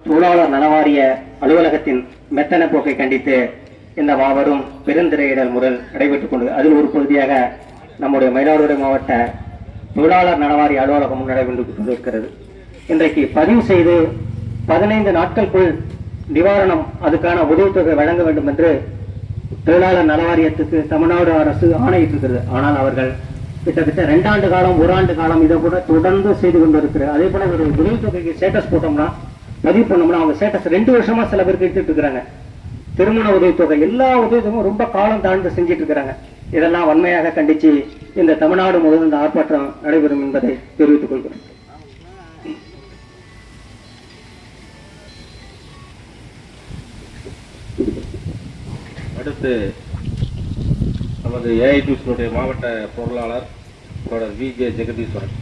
தொழிலாளர் நலவாரிய அலுவலகத்தின் மெத்தன போக்கை கண்டித்து இந்த மாபெரும் பெருந்திரையிடல் முறை நடைபெற்றுக் கொண்டு அதில் ஒரு பகுதியாக நம்முடைய மயிலாடுதுறை மாவட்ட தொழிலாளர் நலவாரிய அலுவலகம் நடைபெற்று கொண்டிருக்கிறது. இன்றைக்கு பதிவு செய்து 15 நாட்களுக்குள் நிவாரணம் அதுக்கான உதவித்தொகை வழங்க வேண்டும் என்று தொழிலாளர் நலவாரியத்துக்கு தமிழ்நாடு அரசு ஆணையிட்டிருக்கிறது. ஆனால் அவர்கள் கிட்டத்தட்ட 2 ஆண்டு காலம் 1 ஆண்டு காலம் இதை கூட தொடர்ந்து செய்து கொண்டிருக்கிறது. அதே போல ஒரு உதவித்தொகைக்கு ஸ்டேட்டஸ் போட்டோம்னா பதிவு பண்ணோம்னா அவங்க ஸ்டேட்டஸ் 2 வருஷமா சில பேருக்கு எடுத்துட்டு இருக்கிறாங்க. திருமண உதவித்தொகை எல்லா உதவித்தொகையும் ரொம்ப காலம் தாழ்ந்து செஞ்சிட்டு இருக்கிறாங்க. இதெல்லாம் வன்மையாக கண்டிச்சு இந்த தமிழ்நாடு முழுவதும் இந்த ஆர்ப்பாட்டம் நடைபெறும் என்பதை தெரிவித்துக் கொள்கிறேன். அடுத்து நமது ஏஐடியூசினுடைய மாவட்ட பொருளாளர் தொடர் வி.ஜே. ஜெகதீஸ்வரன்.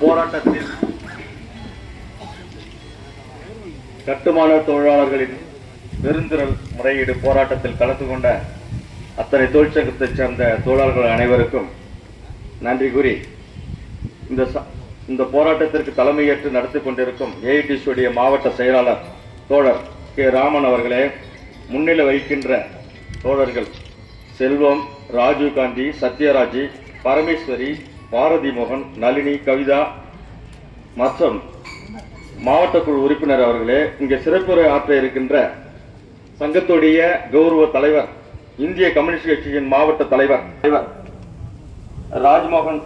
போராட்டத்தில் கட்டுமான தொழிலாளர்களின் பெருந்திரள் முறையீடு போராட்டத்தில் கலந்து கொண்ட அத்தனை தொழிற்சங்கத்தைச் சேர்ந்த தொழிலாளர்கள் அனைவருக்கும் நன்றி கூறி இந்த போராட்டத்திற்கு தலைமையேற்று நடத்தி கொண்டிருக்கும் ஏஐடியூசியுடைய மாவட்ட செயலாளர் தோழர் கே. ராமன் அவர்களே, முன்னிலை வகிக்கின்ற தோழர்கள் செல்வம், ராஜீவ்காந்தி, சத்யராஜ், பரமேஸ்வரி, பாரதி மோகன், நளினி, கவிதா மற்றும் மாவட்ட குழு உறுப்பினர் அவர்களே, இங்கே சிறப்புரை ஆற்ற இருக்கின்ற சங்கத்துடைய கௌரவ தலைவர், இந்திய கம்யூனிஸ்ட் கட்சியின் மாவட்ட தலைவர் ராஜ்மோகன்